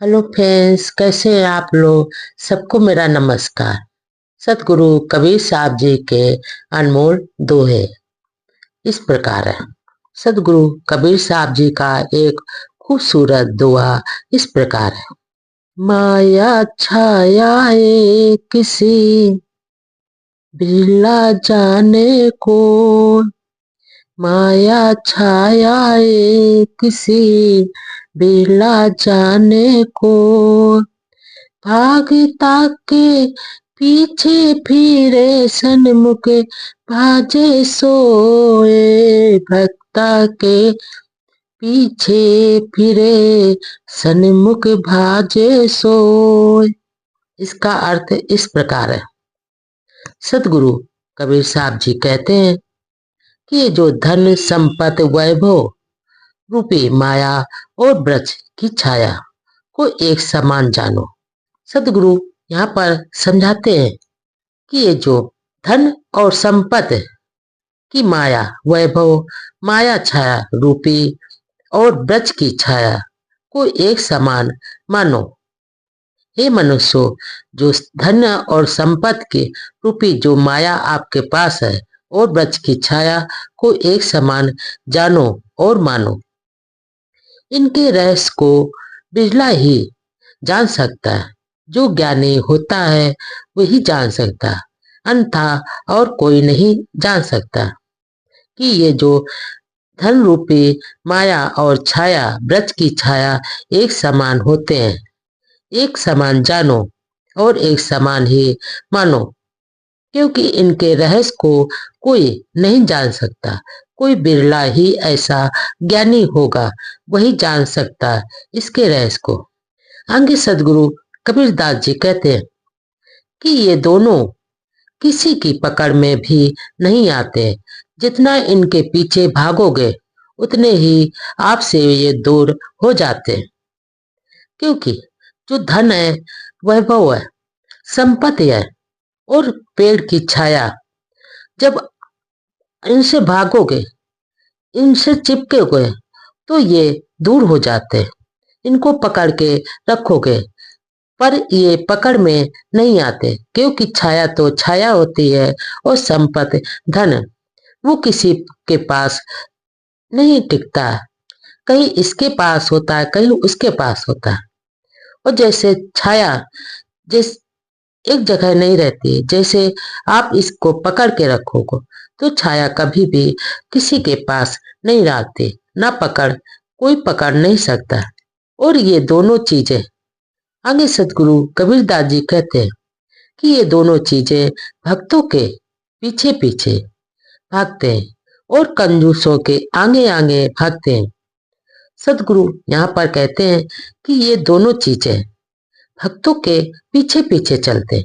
Hello friends, कैसे हैं आप लोग। सबको मेरा नमस्कार। सतगुरु कबीर साहब जी के अनमोल दोहे इस प्रकार है। सतगुरु कबीर साहब जी का एक खूबसूरत दोहा इस प्रकार है। माया छायाए किसी बिरला जाने को, माया छायाए किसी बिरला जाने को, भागता के पीछे फिरे सन्मुख भाजे सोए, भक्ता के पीछे फिरे सन्मुख भाजे सोए। इसका अर्थ इस प्रकार है। सतगुरु कबीर साहब जी कहते हैं कि ये जो धन संपत्ति वैभव रूपी माया और ब्रज की छाया को एक समान जानो। सतगुरु यहाँ पर समझाते हैं कि ये जो धन और संपत्ति की माया वैभव, माया छाया रूपी और ब्रज की छाया को एक समान मानो। हे मनुष्यों, जो धन और संपत्ति के रूपी जो माया आपके पास है और ब्रज की छाया को एक समान जानो और मानो। इनके रहस्य को बिरला ही जान सकता है। जो ज्ञानी होता है वही जान सकता है, अन्यथा और कोई नहीं जान सकता कि ये जो धन रूपी माया और छाया ब्रज की छाया एक समान होते हैं। एक समान जानो और एक समान ही मानो, क्योंकि इनके रहस्य को कोई नहीं जान सकता। कोई बिरला ही ऐसा ज्ञानी होगा, वही जान सकता इसके रहस्य को। आगे सदगुरु कबीरदास जी कहते हैं कि ये दोनों किसी की पकड़ में भी नहीं आते। जितना इनके पीछे भागोगे उतने ही आपसे ये दूर हो जाते हैं। क्योंकि जो धन है, वैभव है, संपत्ति है और पेड़ की छाया, जब इनसे भागोगे, इनसे चिपकोगे तो ये दूर हो जाते हैं। इनको पकड़ के रखोगे पर ये पकड़ में नहीं आते, क्योंकि छाया तो छाया होती है और संपत्ति धन वो किसी के पास नहीं टिकता। कहीं इसके पास होता है, कहीं उसके पास होता है। और जैसे छाया जिस एक जगह नहीं रहती, जैसे आप इसको पकड़ के रखोगे तो छाया कभी भी किसी के पास नहीं रहती। ना पकड़, कोई पकड़ नहीं सकता। और ये दोनों चीजें आगे सतगुरु कबीरदास जी कहते हैं कि ये दोनों चीजें भक्तों के पीछे पीछे भागते हैं और कंजूसों के आगे आगे भागते हैं। सतगुरु यहाँ पर कहते हैं कि ये दोनों चीजें भक्तों के पीछे पीछे चलते हैं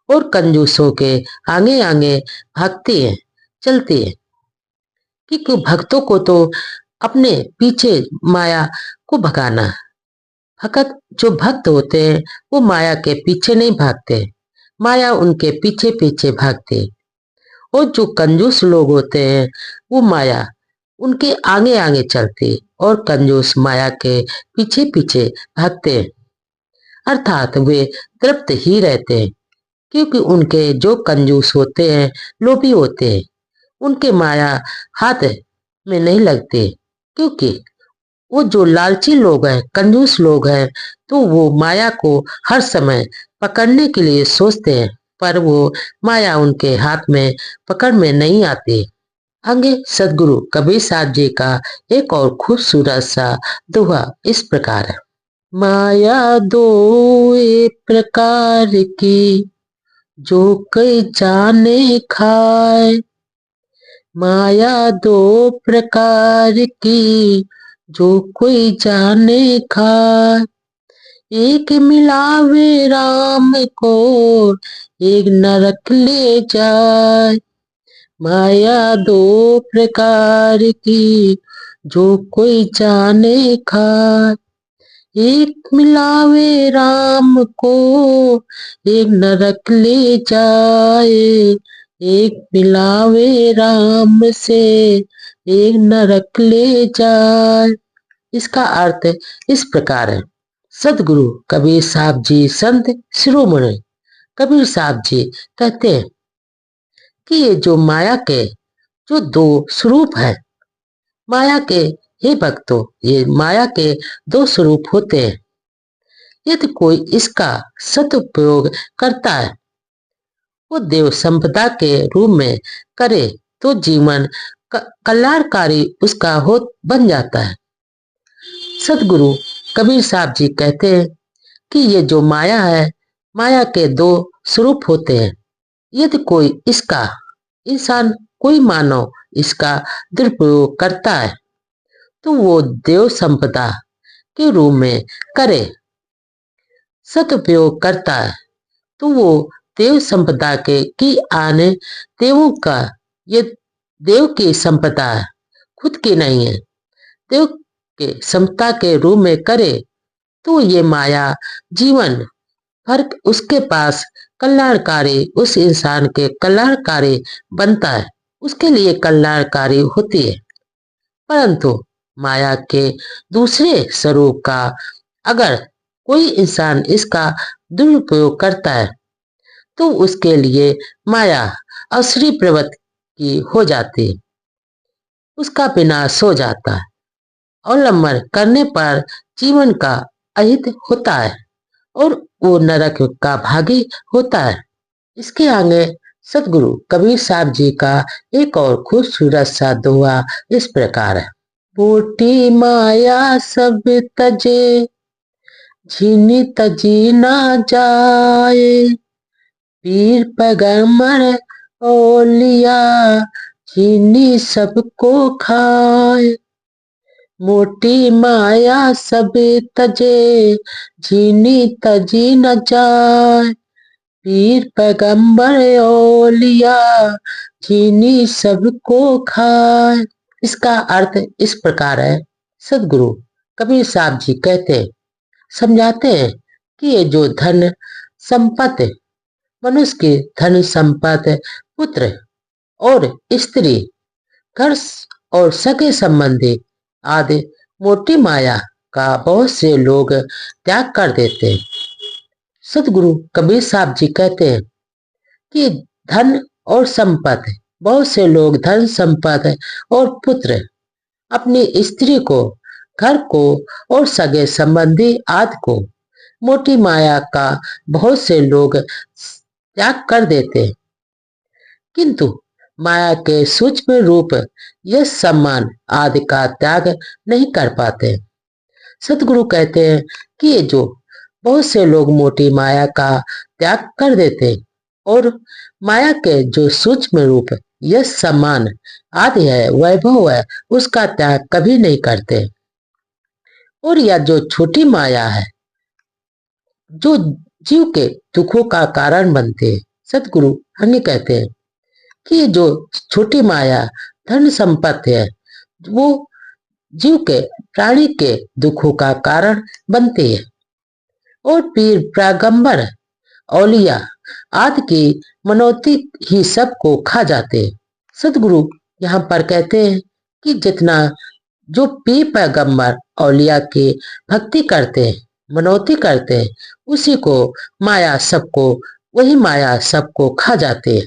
और कंजूसों के आगे आगे भागती हैं, चलती है। क्योंकि भक्तों को तो अपने पीछे माया को भगाना है। भगत जो भक्त होते हैं वो माया के पीछे नहीं भागते, माया उनके पीछे पीछे भागती है। और जो कंजूस लोग होते हैं वो माया उनके आगे आगे चलती और कंजूस माया के पीछे पीछे भागते हैं। अर्थात वे तृप्त ही रहते हैं, क्योंकि उनके जो कंजूस होते हैं, लोभी होते हैं, उनके माया हाथ में नहीं लगते। क्योंकि वो जो लालची लोग हैं, कंजूस लोग हैं, तो वो माया को हर समय पकड़ने के लिए सोचते हैं, पर वो माया उनके हाथ में पकड़ में नहीं आती। आगे सदगुरु कबीर साहब जी का एक और खूबसूरत सा दोहा इस प्रकार है। माया दो एक प्रकार की, जो कई जाने खाए। माया दो प्रकार की, जो कोई जाने खाए। एक मिलावे राम को, एक नरक ले जाए। माया दो प्रकार की, जो कोई जाने खाए। एक मिलावे राम को, एक नरक ले जाए। एक मिलावे राम से, एक नरक ले जाए। इसका अर्थ इस प्रकार है। सदगुरु कबीर साहब जी संत शिरोमणि कबीर साहब जी कहते हैं कि ये जो माया के जो दो स्वरूप है, माया के, हे भक्तों, ये माया के दो स्वरूप होते हैं। यदि कोई इसका सदुपयोग करता है, वो देव संपदा के रूप में करे, तो जीवन कल्याणकारी उसका हो बन जाता है। सदगुरु कबीर साहब जी कहते हैं कि ये जो माया है, माया के दो स्वरूप होते हैं। यदि कोई इसका, इंसान, कोई मानव इसका दुरुपयोग करता है, तो वो देव संपदा के रूप में करे, सदुपयोग करता है तो वो देव संपदा के की आने, देवों का, ये देव की संपदा है, खुद की नहीं है। देव के समता के रूप में करे तो ये माया जीवन भर उसके पास कल्याणकारी, उस इंसान के कल्याणकारी बनता है, उसके लिए कल्याणकारी होती है। परंतु माया के दूसरे स्वरूप का अगर कोई इंसान इसका दुरुपयोग करता है, तो उसके लिए माया असुरी प्रवृत्ति की हो जाती है, उसका विनाश हो जाता है। अवलंबन करने पर जीवन का अहित होता है और वो नरक का भागी होता है। इसके आगे सदगुरु कबीर साहब जी का एक और खूबसूरत सा दोहा इस प्रकार है। बूटी माया सब तजे, झीनी तजी ना जाए, पीर पैगंबर ओलिया, झीनी सबको खाए। मोटी माया सब तजे, झीनी तजी न जाए, पीर पैगंबर ओलिया, झीनी सबको खाए। इसका अर्थ इस प्रकार है। सदगुरु कबीर साहब जी कहते, समझाते हैं कि ये जो धन संपत्ति, मनुष्य की धन संपत्ति, पुत्र और स्त्री, घर और सगे संबंधी आदि मोटी माया का बहुत से लोग त्याग कर देते हैं। सदगुरु कबीर साहब जी कहते हैं कि धन और संपत्ति, बहुत से लोग धन संपत्ति और पुत्र, अपनी स्त्री को, घर को और सगे संबंधी आदि को, मोटी माया का बहुत से लोग त्याग कर देते हैं, किंतु माया के सूक्ष्म रूप यश सम्मान आदि का त्याग नहीं कर पाते। सदगुरु कहते हैं कि ये जो बहुत से लोग मोटी माया का त्याग कर देते और माया के जो सूक्ष्म रूप यश सम्मान आदि है, वैभव है, उसका त्याग कभी नहीं करते। और यह जो छोटी माया है, जो जीव के दुखों का कारण बनते, सदगुरु हमें कहते हैं कि जो छोटी माया धन संपत्ति है, वो जीव के, प्राणी के दुखों का कारण बनती है और पीर पैगंबर औलिया आदि की मनौती ही सबको खा जाते हैं। सदगुरु यहाँ पर कहते हैं कि जितना जो पीर पैगंबर औलिया की भक्ति करते हैं, मनौती करते हैं, उसी को माया सबको, वही माया सबको खा जाते हैं।